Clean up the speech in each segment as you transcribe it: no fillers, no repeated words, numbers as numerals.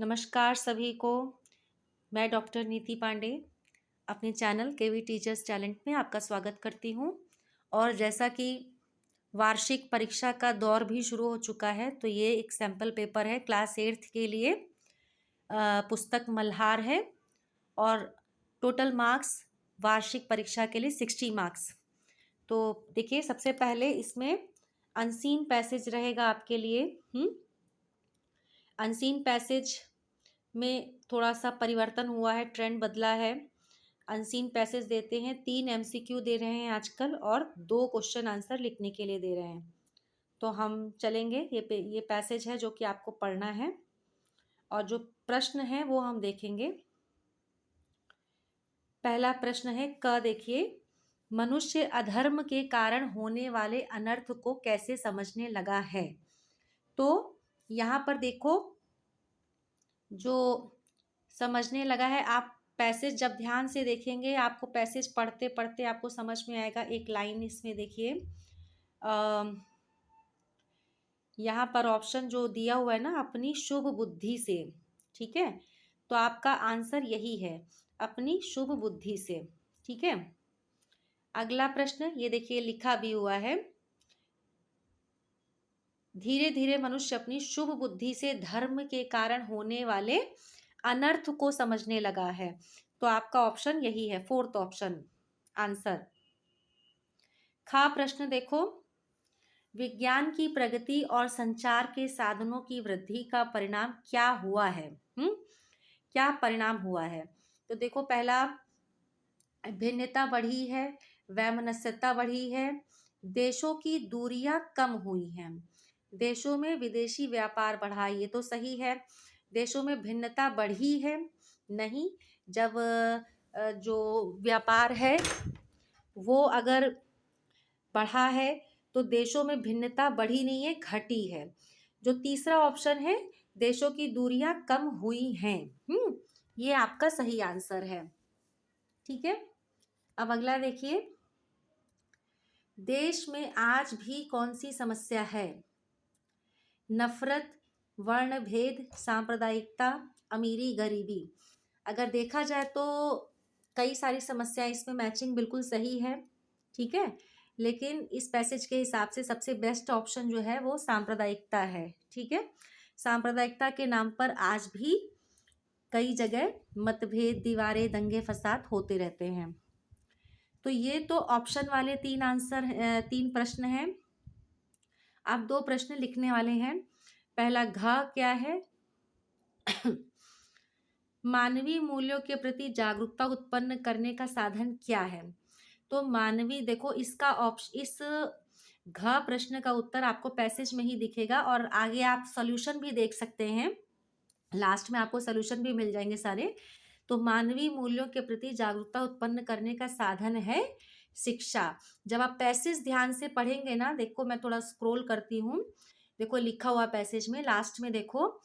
नमस्कार सभी को। मैं डॉक्टर नीति पांडे अपने चैनल केवी टीचर्स टैलेंट में आपका स्वागत करती हूँ। और जैसा कि वार्षिक परीक्षा का दौर भी शुरू हो चुका है, तो ये एक सैम्पल पेपर है क्लास 8th के लिए। पुस्तक मल्हार है और टोटल मार्क्स वार्षिक परीक्षा के लिए 60 मार्क्स। तो देखिए, सबसे पहले इसमें अनसीन पैसेज रहेगा आपके लिए। अनसीन पैसेज में थोड़ा सा परिवर्तन हुआ है, ट्रेंड बदला है। अनसीन पैसेज देते हैं, 3 एमसीक्यू दे रहे हैं आजकल और 2 क्वेश्चन आंसर लिखने के लिए दे रहे हैं। तो हम चलेंगे, ये पैसेज है जो कि आपको पढ़ना है और जो प्रश्न है वो हम देखेंगे। पहला प्रश्न है क। देखिए, मनुष्य अधर्म के कारण होने वाले अनर्थ को कैसे समझने लगा है। तो यहाँ पर देखो, जो समझने लगा है, आप पैसेज जब ध्यान से देखेंगे आपको पैसेज पढ़ते पढ़ते आपको समझ में आएगा। एक लाइन इसमें देखिए, यहाँ पर ऑप्शन जो दिया हुआ है ना, अपनी शुभ बुद्धि से, ठीक है। तो आपका आंसर यही है, अपनी शुभ बुद्धि से, ठीक है। अगला प्रश्न ये देखिए, लिखा भी हुआ है, धीरे धीरे मनुष्य अपनी शुभ बुद्धि से धर्म के कारण होने वाले अनर्थ को समझने लगा है। तो आपका ऑप्शन यही है, 4th ऑप्शन आंसर। खा प्रश्न देखो, विज्ञान की प्रगति और संचार के साधनों की वृद्धि का परिणाम क्या हुआ है। क्या परिणाम हुआ है। तो देखो, पहला, भिन्नता बढ़ी है, वैमनस्यता बढ़ी है, देशों की दूरियां कम हुई हैं, देशों में विदेशी व्यापार बढ़ा, ये तो सही है। देशों में भिन्नता बढ़ी है नहीं, जब जो व्यापार है वो अगर बढ़ा है तो देशों में भिन्नता बढ़ी नहीं है, घटी है। जो तीसरा ऑप्शन है, देशों की दूरियां कम हुई हैं, ये आपका सही आंसर है, ठीक है। अब अगला देखिए, देश में आज भी कौन सी समस्या है। नफरत, वर्ण भेद, सांप्रदायिकता, अमीरी गरीबी। अगर देखा जाए तो कई सारी समस्याएं, इसमें मैचिंग बिल्कुल सही है, ठीक है। लेकिन इस पैसेज के हिसाब से सबसे बेस्ट ऑप्शन जो है वो सांप्रदायिकता है, ठीक है। सांप्रदायिकता के नाम पर आज भी कई जगह मतभेद, दीवारें, दंगे फसाद होते रहते हैं। तो ये तो ऑप्शन वाले 3 प्रश्न हैं। अब 2 प्रश्न लिखने वाले हैं। पहला, घ क्या है। मानवीय मूल्यों के प्रति जागरूकता उत्पन्न करने का साधन क्या है। तो मानवीय, देखो इसका ऑप्शन, इस घ प्रश्न का उत्तर आपको पैसेज में ही दिखेगा और आगे आप सॉल्यूशन भी देख सकते हैं, लास्ट में आपको सॉल्यूशन भी मिल जाएंगे सारे। तो मानवीय मूल्यों के प्रति जागरूकता उत्पन्न करने का साधन है शिक्षा। जब आप पैसेज ध्यान से पढ़ेंगे ना, देखो मैं थोड़ा स्क्रॉल करती हूँ, देखो लिखा हुआ पैसेज में लास्ट में देखो,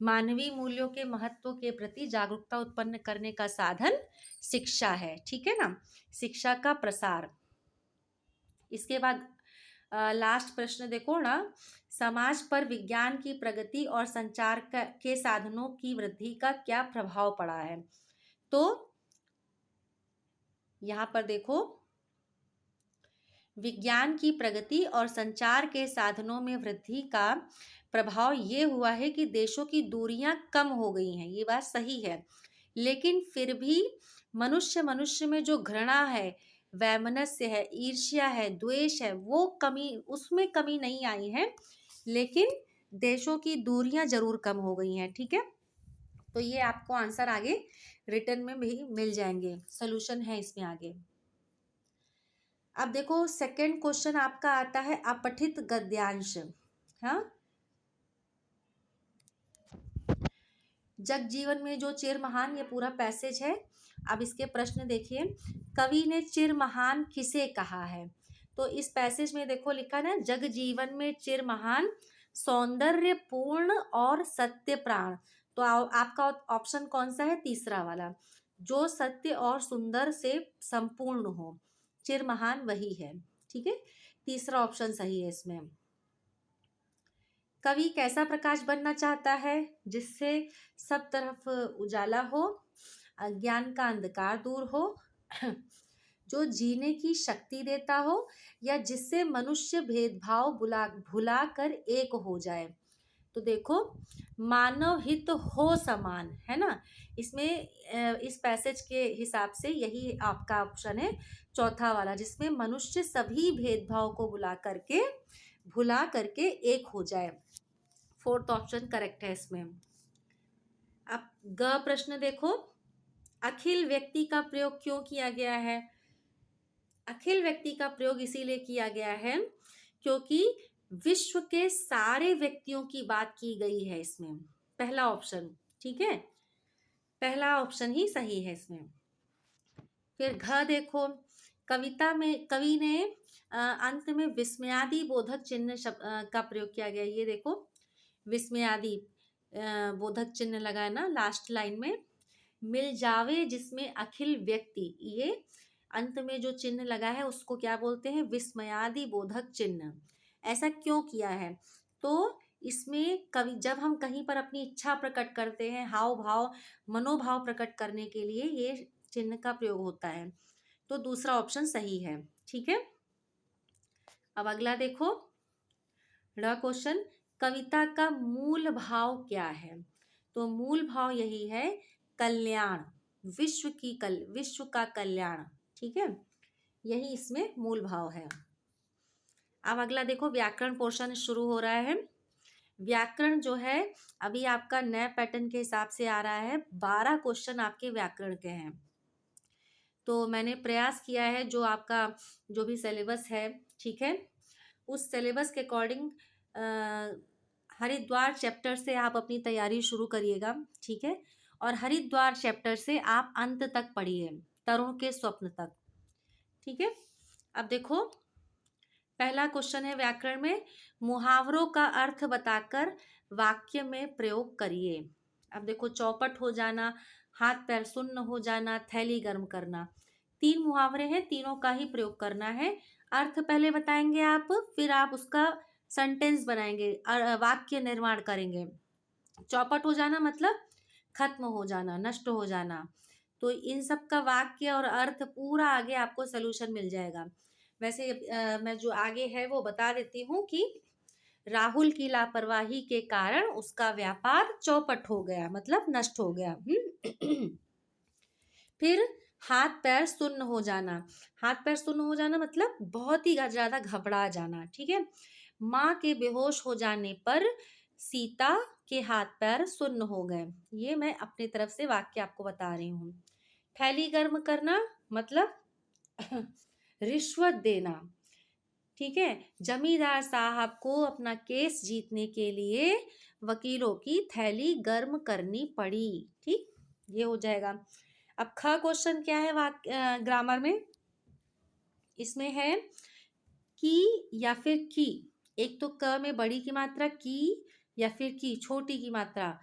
मानवीय मूल्यों के महत्व के प्रति जागरूकता उत्पन्न करने का साधन शिक्षा है, ठीक है ना, शिक्षा का प्रसार। इसके बाद लास्ट प्रश्न देखो ना, समाज पर विज्ञान की प्रगति और संचार के साधनों की वृद्धि का क्या प्रभाव पड़ा है। तो यहाँ पर देखो, विज्ञान की प्रगति और संचार के साधनों में वृद्धि का प्रभाव ये हुआ है कि देशों की दूरियां कम हो गई हैं, ये बात सही है। लेकिन फिर भी मनुष्य में जो घृणा है, वैमनस्य है, ईर्ष्या है, द्वेष है, वो कमी, उसमें कमी नहीं आई है, लेकिन देशों की दूरियां जरूर कम हो गई हैं, ठीक है। तो ये आपको आंसर आगे रिटर्न में भी मिल जाएंगे, सोल्यूशन है इसमें आगे। अब देखो, सेकंड क्वेश्चन आपका आता है अपठित गद्यांश। हाँ, जग जीवन में जो चिर महान, ये पूरा पैसेज है। अब इसके प्रश्न देखिए, कवि ने चिर महान किसे कहा है। तो इस पैसेज में देखो लिखा ना, जग जीवन में चिर महान, सौंदर्य पूर्ण और सत्य प्राण। तो आपका ऑप्शन कौन सा है, तीसरा वाला, जो सत्य और सुंदर से संपूर्ण हो, चिर महान वही है, ठीक है। तीसरा ऑप्शन सही है इसमें। कवि कैसा प्रकाश बनना चाहता है? जिससे सब तरफ उजाला हो, अज्ञान का अंधकार दूर हो, जो जीने की शक्ति देता हो, या जिससे मनुष्य भेदभाव भुला कर एक हो जाए। तो देखो, मानव हित हो समान, है ना। इसमें इस पैसेज के हिसाब से यही आपका ऑप्शन है, चौथा वाला, जिसमें मनुष्य सभी भेदभाव को भुला करके एक हो जाए। फोर्थ ऑप्शन करेक्ट है इसमें। अब ग प्रश्न देखो, अखिल व्यक्ति का प्रयोग क्यों किया गया है? अखिल व्यक्ति का प्रयोग इसीलिए किया गया है क्योंकि विश्व के सारे व्यक्तियों की बात की गई है इसमें। पहला ऑप्शन, ठीक है, पहला ऑप्शन ही सही है इसमें। फिर घ देखो, कविता में कवि ने अंत में विस्मयादि बोधक चिन्ह का प्रयोग किया गया। ये देखो, विस्मयादि बोधक चिन्ह लगा है ना लास्ट लाइन में। मिल जावे जिसमें अखिल व्यक्ति, ये अंत में जो चिन्ह लगा है उसको क्या बोलते हैं? विस्मयादि बोधक चिन्ह। ऐसा क्यों किया है? तो इसमें कवि, जब हम कहीं पर अपनी इच्छा प्रकट करते हैं, हाव भाव मनोभाव प्रकट करने के लिए ये चिन्ह का प्रयोग होता है। तो दूसरा ऑप्शन सही है, ठीक है। अब अगला देखो, ड क्वेश्चन, कविता का मूल भाव क्या है? तो मूल भाव यही है, कल्याण, विश्व का कल्याण, ठीक है, यही इसमें मूल भाव है। अब अगला देखो, व्याकरण पोर्शन शुरू हो रहा है। व्याकरण जो है अभी आपका नए पैटर्न के हिसाब से आ रहा है, 12 क्वेश्चन आपके व्याकरण के हैं। तो मैंने प्रयास किया है, जो आपका जो भी सिलेबस है, ठीक है, उस सिलेबस के अकॉर्डिंग हरिद्वार चैप्टर से आप अपनी तैयारी शुरू करिएगा, ठीक है। और हरिद्वार चैप्टर से आप अंत तक पढ़िए, तरुण के स्वप्न तक, ठीक है। अब देखो, पहला क्वेश्चन है व्याकरण में, मुहावरों का अर्थ बताकर वाक्य में प्रयोग करिए। अब देखो, चौपट हो जाना, हाथ पैर सुन्न हो जाना, थैली गर्म करना, 3 मुहावरे हैं, तीनों का ही प्रयोग करना है। अर्थ पहले बताएंगे आप, फिर आप उसका सेंटेंस बनाएंगे, वाक्य निर्माण करेंगे। चौपट हो जाना मतलब खत्म हो जाना, नष्ट हो जाना। तो इन सब का वाक्य और अर्थ पूरा आगे आपको सोल्यूशन मिल जाएगा। वैसे मैं जो आगे है वो बता देती हूँ कि राहुल की लापरवाही के कारण उसका व्यापार चौपट हो गया, मतलब नष्ट हो गया। फिर हाथ पैर सुन्न हो जाना, हाथ पैर सुन्न हो जाना मतलब बहुत ही ज्यादा घबरा जाना, ठीक है। माँ के बेहोश हो जाने पर सीता के हाथ पैर सुन्न हो गए। ये मैं अपनी तरफ से वाक्य आपको बता रही हूँ। थैली गर्म करना मतलब रिश्वत देना, ठीक है। जमींदार साहब को अपना केस जीतने के लिए वकीलों की थैली गर्म करनी पड़ी, ठीक, ये हो जाएगा। अब ख क्वेश्चन क्या है ग्रामर में? इसमें है की या फिर की। एक तो क में बड़ी की मात्रा की, या फिर की छोटी की मात्रा,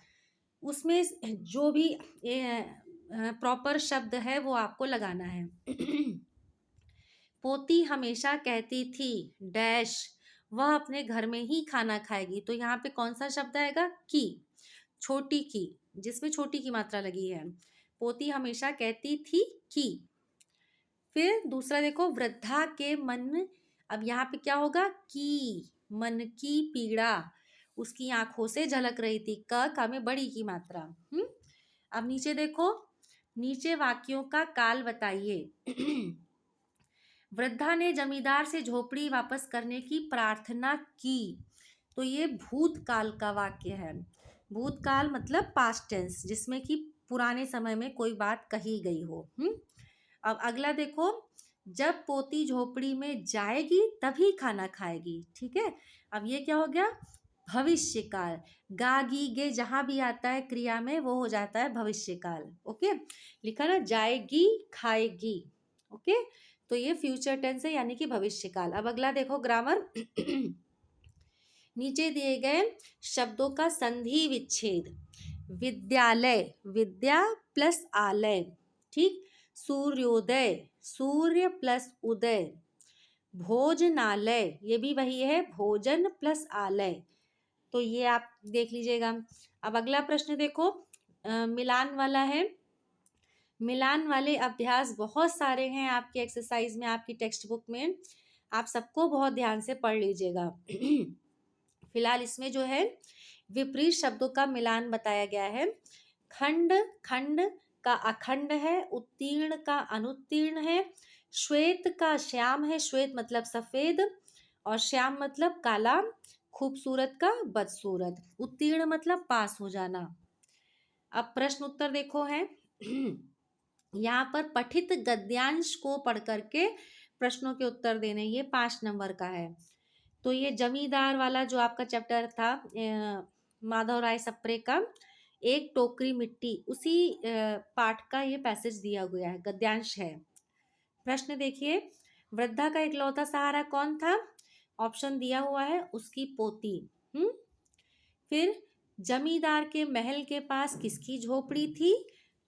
उसमें जो भी प्रॉपर शब्द है वो आपको लगाना है। पोती हमेशा कहती थी डैश, वह अपने घर में ही खाना खाएगी। तो यहाँ पे कौन सा शब्द आएगा? की, छोटी की, जिसमें छोटी की मात्रा लगी है। पोती हमेशा कहती थी की। फिर दूसरा देखो, वृद्धा के मन, अब यहाँ पे क्या होगा? की, मन की पीड़ा उसकी आंखों से झलक रही थी। क में बड़ी की मात्रा। अब नीचे देखो, नीचे वाक्यों का काल बताइए। वृद्धा ने जमींदार से झोपड़ी वापस करने की प्रार्थना की। तो ये भूतकाल का वाक्य है। भूतकाल मतलब पास्ट टेंस, जिसमें कि पुराने समय में कोई बात कही गई हो। अब अगला देखो, जब पोती झोपड़ी में जाएगी तभी खाना खाएगी, ठीक है। अब ये क्या हो गया? भविष्य काल। गा गी गे जहां भी आता है क्रिया में वो हो जाता है भविष्य काल। ओके, लिखा ना, जाएगी खाएगी। ओके, तो ये फ्यूचर टेंस है, यानी कि भविष्य काल। अब अगला देखो ग्रामर। नीचे दिए गए शब्दों का संधि विच्छेद। विद्यालय, विद्या प्लस आलय, ठीक। सूर्योदय, सूर्य प्लस उदय। भोजनालय, ये भी वही है, भोजन प्लस आलय। तो ये आप देख लीजिएगा। अब अगला प्रश्न देखो, मिलान वाला है। मिलान वाले अभ्यास बहुत सारे हैं आपके एक्सरसाइज में, आपकी टेक्स्ट बुक में, आप सबको बहुत ध्यान से पढ़ लीजिएगा। फिलहाल इसमें जो है विपरीत शब्दों का मिलान बताया गया है। खंड खंड का अखंड है, उत्तीर्ण का अनुत्तीर्ण है, श्वेत का श्याम है, श्वेत मतलब सफेद और श्याम मतलब काला, खूबसूरत का बदसूरत, उत्तीर्ण मतलब पास हो जाना। अब प्रश्न उत्तर देखो है। यहाँ पर पठित गद्यांश को पढ़ करके प्रश्नों के उत्तर देने, ये 5 नंबर का है। तो ये जमींदार वाला जो आपका चैप्टर था माधव राय सप्रे का, एक टोकरी मिट्टी, उसी पाठ का ये पैसेज दिया गया है, गद्यांश है। प्रश्न देखिए, वृद्धा का इकलौता सहारा कौन था? ऑप्शन दिया हुआ है, उसकी पोती। फिर जमींदार के महल के पास किसकी झोपड़ी थी?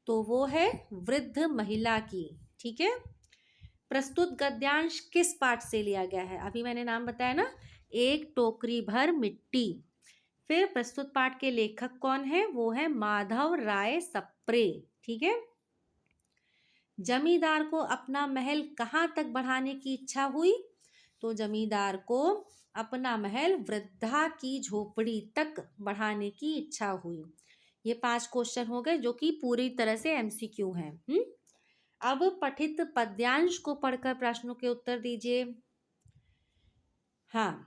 तो वो है वृद्ध महिला की। ठीक है। प्रस्तुत गद्यांश किस पाठ से लिया गया है? अभी मैंने नाम बताया ना, एक टोकरी भर मिट्टी। फिर प्रस्तुत पाठ के लेखक कौन है? वो है माधव राय सप्रे। ठीक है। जमींदार को अपना महल कहाँ तक बढ़ाने की इच्छा हुई? तो जमींदार को अपना महल वृद्धा की झोपड़ी तक बढ़ाने की इच्छा हुई। ये 5 क्वेश्चन हो गए जो कि पूरी तरह से एमसीक्यू हैं। अब पठित पद्यांश को पढ़कर प्रश्नों के उत्तर दीजिए। हाँ,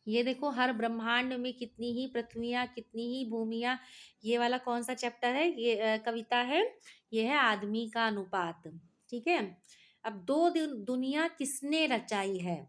ये देखो, हर ब्रह्मांड में कितनी ही पृथ्वियां, कितनी ही भूमियां, ये वाला कौन सा चैप्टर है? ये कविता है, ये है आदमी का अनुपात। ठीक है। अब दो दुनिया किसने रचाई है?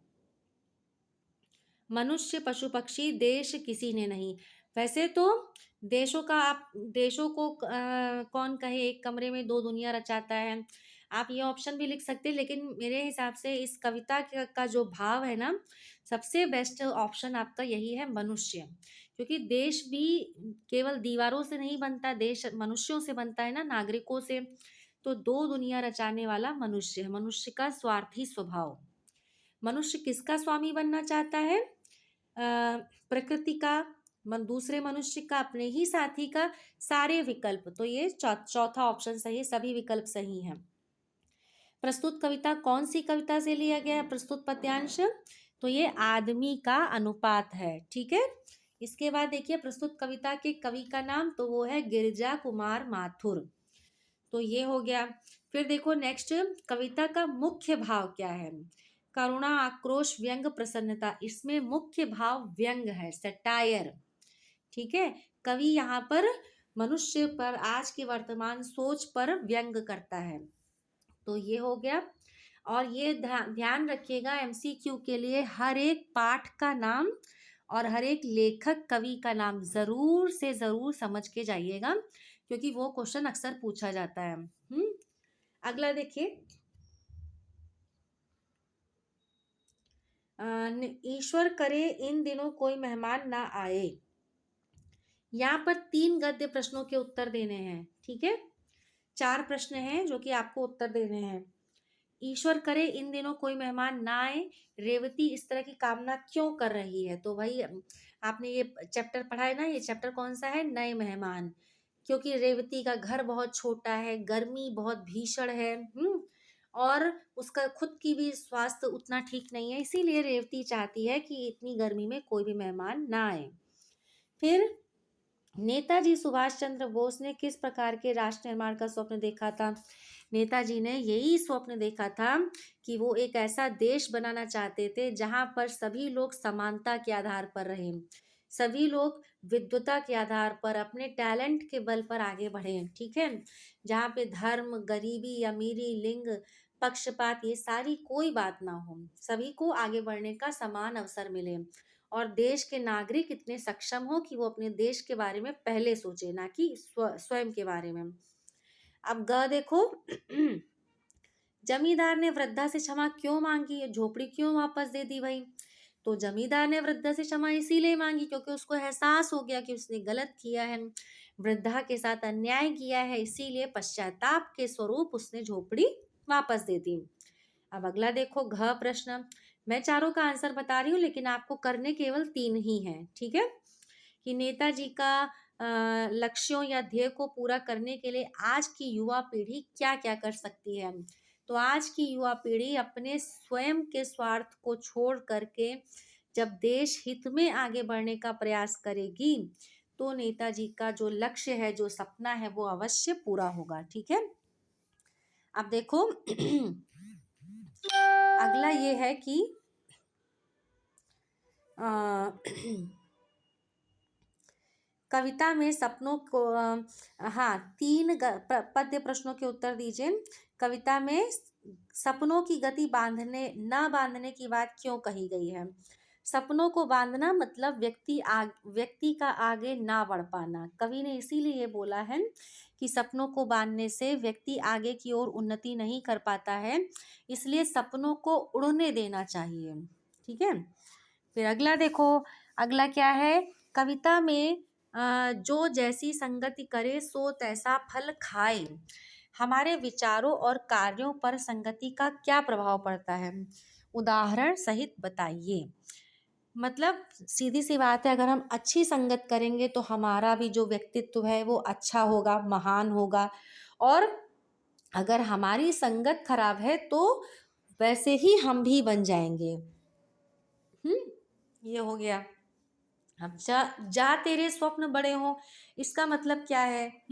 मनुष्य, पशु पक्षी, देश किसी ने नहीं। वैसे तो देशों का, आप देशों को कौन कहे एक कमरे में 2 दुनिया रचाता है, आप ये ऑप्शन भी लिख सकते हैं, लेकिन मेरे हिसाब से इस कविता का जो भाव है ना, सबसे बेस्ट ऑप्शन आपका यही है, मनुष्य। क्योंकि देश भी केवल दीवारों से नहीं बनता, देश मनुष्यों से बनता है ना, नागरिकों से। तो 2 दुनिया रचाने वाला मनुष्य है। मनुष्य का स्वार्थी स्वभाव। मनुष्य किसका स्वामी बनना चाहता है? प्रकृति का, दूसरे मनुष्य का, अपने ही साथी का, सारे विकल्प। तो ये चौथा ऑप्शन सही है, सभी विकल्प सही हैं। प्रस्तुत कविता कौन सी कविता से लिया गया है प्रस्तुत पद्यांश? तो ये आदमी का अनुपात है। ठीक है। इसके बाद देखिए प्रस्तुत कविता के कवि का नाम, तो वो है गिरिजा कुमार माथुर। तो ये हो गया। फिर देखो नेक्स्ट, कविता का मुख्य भाव क्या है? करुणा, आक्रोश, व्यंग, प्रसन्नता। इसमें मुख्य भाव व्यंग है, सटायर। ठीक है। कवि यहाँ पर मनुष्य पर, आज के वर्तमान सोच पर व्यंग करता है। तो ये हो गया। और ये ध्यान रखिएगा, एमसीक्यू के लिए हर एक पाठ का नाम और हर एक लेखक, कवि का नाम जरूर से जरूर समझ के जाइएगा, क्योंकि वो क्वेश्चन अक्सर पूछा जाता है। अगला देखिए, ईश्वर करे इन दिनों कोई मेहमान ना आए। यहाँ पर 3 गद्य प्रश्नों के उत्तर देने हैं। ठीक है। 4 प्रश्न हैं जो कि आपको उत्तर देने हैं। ईश्वर करे इन दिनों कोई मेहमान ना आए, रेवती इस तरह की कामना क्यों कर रही है? तो भाई आपने ये चैप्टर पढ़ा है ना, ये चैप्टर कौन सा है? नए मेहमान। क्योंकि रेवती का घर बहुत छोटा है, गर्मी बहुत भीषण है, और उसका खुद की भी स्वास्थ्य उतना ठीक नहीं है, इसीलिए रेवती चाहती है कि इतनी गर्मी में कोई भी मेहमान ना आए। फिर नेताजी सुभाष चंद्र बोस ने किस प्रकार के राष्ट्र निर्माण का स्वप्न देखा था? नेताजी ने यही स्वप्न देखा था कि वो एक ऐसा देश बनाना चाहते थे जहां पर सभी लोग समानता के आधार पर रहें, सभी लोग विद्वता के आधार पर, अपने टैलेंट के बल पर आगे बढ़ें। ठीक है। जहाँ पे धर्म, गरीबी, अमीरी, लिंग, पक्षपात, ये सारी कोई बात ना हो, सभी को आगे बढ़ने का समान अवसर मिले, और देश के नागरिक इतने सक्षम हो कि वो अपने देश के बारे में पहले सोचे, ना कि स्वयं के बारे में। अब ग देखो, जमींदार ने वृद्धा से क्षमा क्यों मांगी? झोपड़ी क्यों वापस दे दी भाई? तो जमींदार ने वृद्धा से क्षमा इसीलिए मांगी क्योंकि उसको एहसास हो गया कि उसने गलत किया है, वृद्धा के साथ अन्याय किया है, इसीलिए पश्चाताप के स्वरूप उसने झोपड़ी वापस दे दी। अब अगला देखो, घ प्रश्न। मैं चारों का आंसर बता रही हूँ, लेकिन आपको करने केवल 3 ही हैं। ठीक है। कि नेताजी का लक्ष्यों या ध्येय को पूरा करने के लिए आज की युवा पीढ़ी क्या-क्या कर सकती है। तो आज की युवा पीढ़ी अपने स्वयं के स्वार्थ को छोड़ करके जब देश हित में आगे बढ़ने का प्रयास करेगी, तो नेताजी का जो लक्ष्य है, जो सपना है, वो अवश्य पूरा होगा। ठीक है? अब देखो अगला ये है कि कविता में सपनों को हाँ, 3 पद्य प्रश्नों के उत्तर दीजिए। कविता में सपनों की गति बांधने की बात क्यों कही गई है? सपनों को बांधना मतलब व्यक्ति का आगे ना बढ़ पाना। कवि ने इसीलिए ये बोला है कि सपनों को बांधने से व्यक्ति आगे की ओर उन्नति नहीं कर पाता है, इसलिए सपनों को उड़ने देना चाहिए। ठीक है? फिर अगला देखो, अगला क्या है? कविता में जो जैसी संगति करे सो तैसा फल खाए। हमारे विचारों और कार्यों पर संगति का क्या प्रभाव पड़ता है? उदाहरण सहित बताइए। मतलब सीधी सी बात है, अगर हम अच्छी संगत करेंगे तो हमारा भी जो व्यक्तित्व है वो अच्छा होगा, महान होगा। और अगर हमारी संगत खराब है तो वैसे ही हम भी बन जाएंगे। ये हो गया। अब जा तेरे स्वप्न बड़े हों, इसका मतलब क्या है?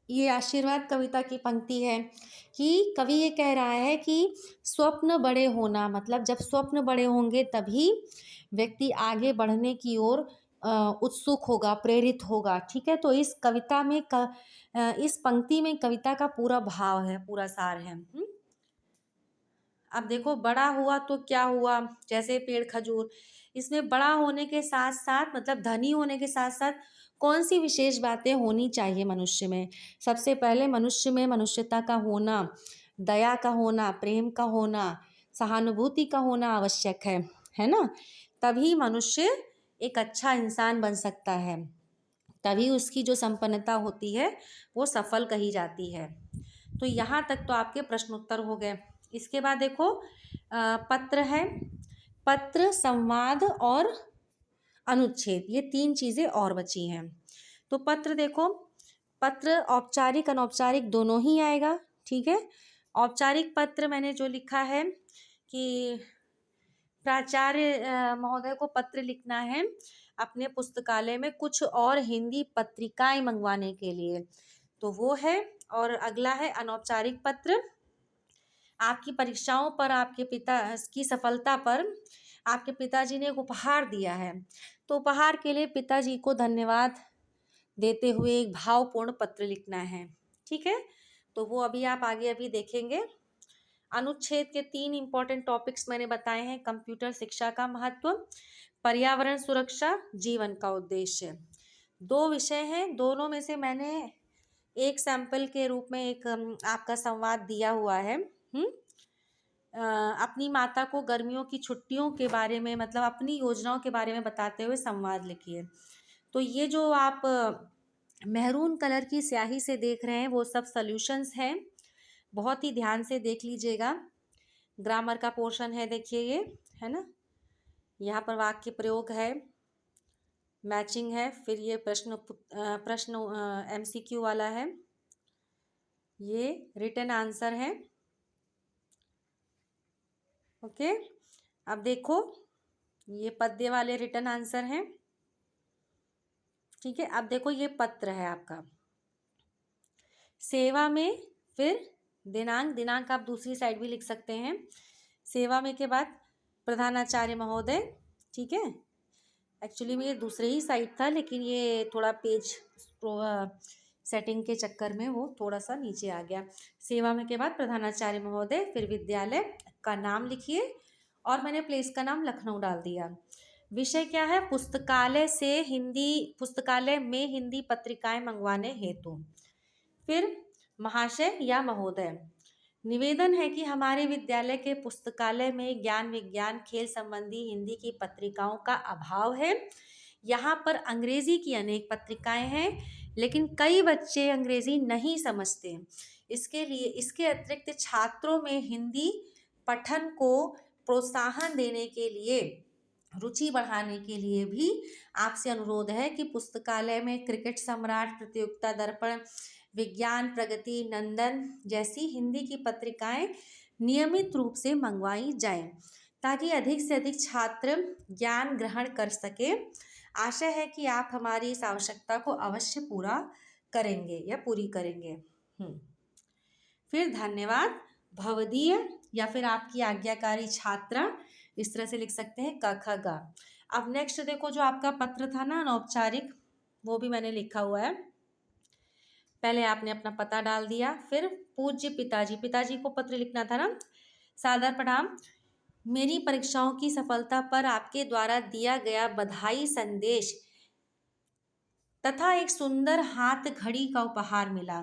ये आशीर्वाद कविता की पंक्ति है कि कवि ये कह रहा है कि स्वप्न बड़े होना मतलब जब स्वप्न बड़े होंगे तभी व्यक्ति आगे बढ़ने की ओर उत्सुक होगा, प्रेरित होगा। ठीक है? तो इस कविता में इस पंक्ति में कविता का पूरा भाव है, पूरा सार है। अब देखो, बड़ा हुआ तो क्या हुआ? जैसे पेड़ खजूर, इसमें बड़ा होने के साथ साथ मतलब धनी होने के साथ साथ कौन सी विशेष बातें होनी चाहिए मनुष्य में? सबसे पहले मनुष्य में मनुष्यता का होना, दया का होना, प्रेम का होना, सहानुभूति का होना आवश्यक है ना? तभी मनुष्य एक अच्छा इंसान बन सकता है, तभी उसकी जो संपन्नता होती है वो सफल कही जाती है। तो यहाँ तक तो आपके प्रश्नोत्तर हो गए। इसके बाद देखो पत्र है। पत्र, संवाद और अनुच्छेद, ये 3 चीज़ें और बची हैं। तो पत्र देखो, पत्र औपचारिक अनौपचारिक दोनों ही आएगा। ठीक है? औपचारिक पत्र मैंने जो लिखा है कि प्राचार्य महोदय को पत्र लिखना है अपने पुस्तकालय में कुछ और हिंदी पत्रिकाएं मंगवाने के लिए, तो वो है। और अगला है अनौपचारिक पत्र, आपकी परीक्षाओं पर आपके पिता की सफलता पर आपके पिताजी ने एक उपहार दिया है, तो उपहार के लिए पिताजी को धन्यवाद देते हुए एक भावपूर्ण पत्र लिखना है। ठीक है? तो वो अभी आप आगे अभी देखेंगे। अनुच्छेद के 3 इंपॉर्टेंट टॉपिक्स मैंने बताए हैं। कंप्यूटर शिक्षा का महत्व, पर्यावरण सुरक्षा, जीवन का उद्देश्य। 2 विषय हैं, दोनों में से मैंने एक सैंपल के रूप में एक आपका संवाद दिया हुआ है। अपनी माता को गर्मियों की छुट्टियों के बारे में मतलब अपनी योजनाओं के बारे में बताते हुए संवाद लिखिए। तो ये जो आप मेहरून कलर की स्याही से देख रहे हैं वो सब सॉल्यूशंस हैं, बहुत ही ध्यान से देख लीजिएगा। ग्रामर का पोर्शन है, देखिए ये है ना, यहाँ पर वाक्य प्रयोग है, मैचिंग है, फिर ये प्रश्न MCQ वाला है, ये रिटन आंसर है। ओके, अब देखो ये पद्य वाले रिटन आंसर हैं। ठीक है? अब देखो ये पत्र है आपका, सेवा में फिर दिनांक आप दूसरी साइड भी लिख सकते हैं। सेवा में के बाद प्रधानाचार्य महोदय। ठीक है? एक्चुअली में ये दूसरे ही साइड था, लेकिन ये थोड़ा पेज सेटिंग के चक्कर में वो थोड़ा सा नीचे आ गया। सेवा में के बाद प्रधानाचार्य महोदय, फिर विद्यालय का नाम लिखिए और मैंने प्लेस का नाम लखनऊ डाल दिया। विषय क्या है? पुस्तकालय में हिंदी पत्रिकाएं मंगवाने हेतु। फिर महाशय या महोदय, निवेदन है कि हमारे विद्यालय के पुस्तकालय में ज्ञान विज्ञान खेल संबंधी हिंदी की पत्रिकाओं का अभाव है। यहाँ पर अंग्रेजी की अनेक पत्रिकाएं हैं, लेकिन कई बच्चे अंग्रेजी नहीं समझते। इसके अतिरिक्त छात्रों में हिंदी पठन को प्रोत्साहन देने के लिए रुचि बढ़ाने के लिए भी आपसे अनुरोध है कि पुस्तकालय में क्रिकेट सम्राट, प्रतियोगिता दर्पण, विज्ञान प्रगति, नंदन जैसी हिंदी की पत्रिकाएं नियमित रूप से मंगवाई जाएं, ताकि अधिक से अधिक छात्र ज्ञान ग्रहण कर सके। आशा है कि आप हमारी इस आवश्यकता को अवश्य पूरा करेंगे या पूरी करेंगे। फिर धन्यवाद, भवदीय या फिर आपकी आज्ञाकारी छात्रा, इस तरह से लिख सकते हैं क ख ग। अब नेक्स्ट देखो, जो आपका पत्र था ना अनौपचारिक, वो भी मैंने लिखा हुआ है। पहले आपने अपना पता डाल दिया, फिर पूज्य पिताजी, पिताजी को पत्र लिखना था ना। सादर प्रणाम, मेरी परीक्षाओं की सफलता पर आपके द्वारा दिया गया बधाई संदेश तथा एक सुंदर हाथ घड़ी का उपहार मिला।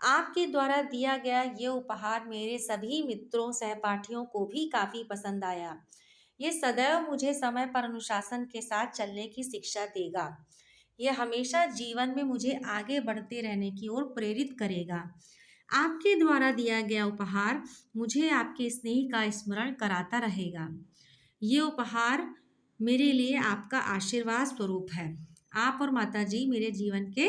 आपके द्वारा दिया गया ये उपहार मेरे सभी मित्रों सहपाठियों को भी काफ़ी पसंद आया। ये सदैव मुझे समय पर अनुशासन के साथ चलने की शिक्षा देगा। यह हमेशा जीवन में मुझे आगे बढ़ते रहने की ओर प्रेरित करेगा। आपके द्वारा दिया गया उपहार मुझे आपके स्नेह का स्मरण कराता रहेगा। ये उपहार मेरे लिए आपका आशीर्वाद स्वरूप है। आप और माताजी मेरे जीवन के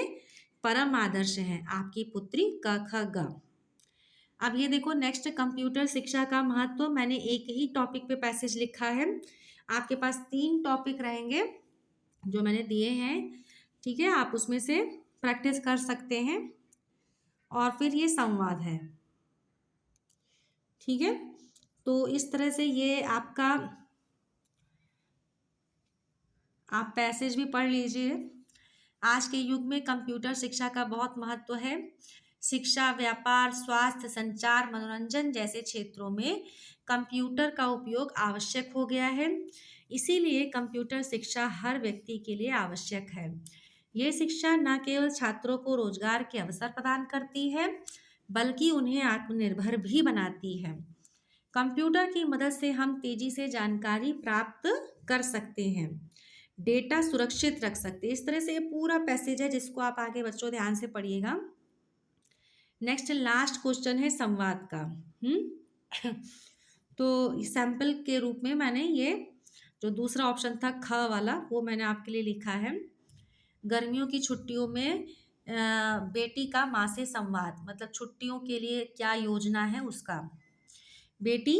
परम आदर्श हैं। आपकी पुत्री क ख ग। अब ये देखो, नेक्स्ट कंप्यूटर शिक्षा का महत्व। मैंने एक ही टॉपिक पे पैसेज लिखा है। आपके पास 3 टॉपिक रहेंगे जो मैंने दिए हैं, ठीक है। आप उसमें से प्रैक्टिस कर सकते हैं। और फिर ये संवाद है, ठीक है। तो इस तरह से ये आपका, आप पैसेज भी पढ़ लीजिए। आज के युग में कंप्यूटर शिक्षा का बहुत महत्व है। शिक्षा, व्यापार, स्वास्थ्य, संचार, मनोरंजन जैसे क्षेत्रों में कंप्यूटर का उपयोग आवश्यक हो गया है। इसीलिए कंप्यूटर शिक्षा हर व्यक्ति के लिए आवश्यक है। ये शिक्षा न केवल छात्रों को रोजगार के अवसर प्रदान करती है, बल्कि उन्हें आत्मनिर्भर भी बनाती है। कंप्यूटर की मदद से हम तेजी से जानकारी प्राप्त कर सकते हैं, डेटा सुरक्षित रख सकते हैं। इस तरह से ये पूरा पैसेज है, जिसको आप आगे बच्चों ध्यान से पढ़िएगा। नेक्स्ट लास्ट क्वेश्चन है संवाद का। तो सैंपल के रूप में मैंने ये जो दूसरा ऑप्शन था ख वाला, वो मैंने आपके लिए लिखा है। गर्मियों की छुट्टियों में बेटी का माँ से संवाद, मतलब छुट्टियों के लिए क्या योजना है उसका। बेटी,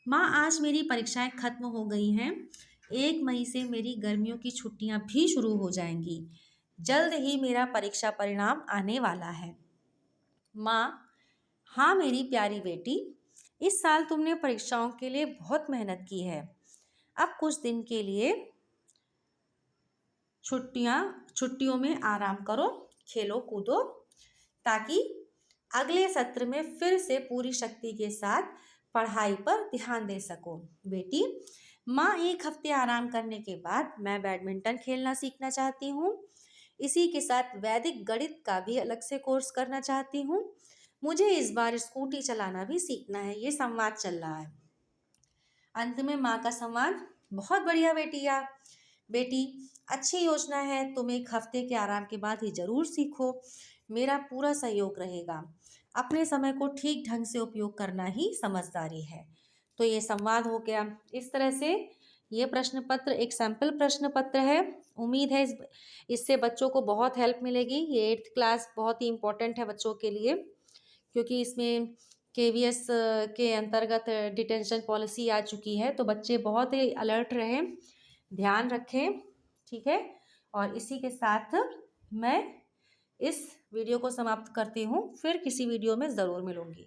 माँ आज मेरी परीक्षाएं खत्म हो गई हैं। 1 मई से मेरी गर्मियों की छुट्टियां भी शुरू हो जाएंगी। जल्द ही मेरा परीक्षा परिणाम आने वाला है। माँ, हाँ मेरी प्यारी बेटी, इस साल तुमने परीक्षाओं के लिए बहुत मेहनत की है। अब कुछ दिन के लिए छुट्टियों में आराम करो, खेलो कूदो, ताकि अगले सत्र में फिर से पूरी शक्ति के साथ पढ़ाई पर ध्यान दे सको। बेटी, माँ 1 हफ्ते आराम करने के बाद मैं बैडमिंटन खेलना सीखना चाहती हूँ। इसी के साथ वैदिक गणित का भी अलग से कोर्स करना चाहती हूँ। मुझे इस बार स्कूटी चलाना भी सीखना है। ये संवाद चल रहा है। अंत में माँ का संवाद, बहुत बढ़िया बेटिया, बेटी अच्छी योजना है। तुम 1 हफ्ते के आराम के बाद ही जरूर सीखो। मेरा पूरा सहयोग रहेगा। अपने समय को ठीक ढंग से उपयोग करना ही समझदारी है। तो ये संवाद हो गया। इस तरह से ये प्रश्न पत्र एक सैंपल प्रश्न पत्र है। उम्मीद है इससे बच्चों को बहुत हेल्प मिलेगी। ये 8th क्लास बहुत ही इम्पोर्टेंट है बच्चों के लिए, क्योंकि इसमें KVS के अंतर्गत डिटेंशन पॉलिसी आ चुकी है। तो बच्चे बहुत ही अलर्ट रहें, ध्यान रखें, ठीक है। और इसी के साथ मैं इस वीडियो को समाप्त करती हूँ। फिर किसी वीडियो में ज़रूर मिलूँगी।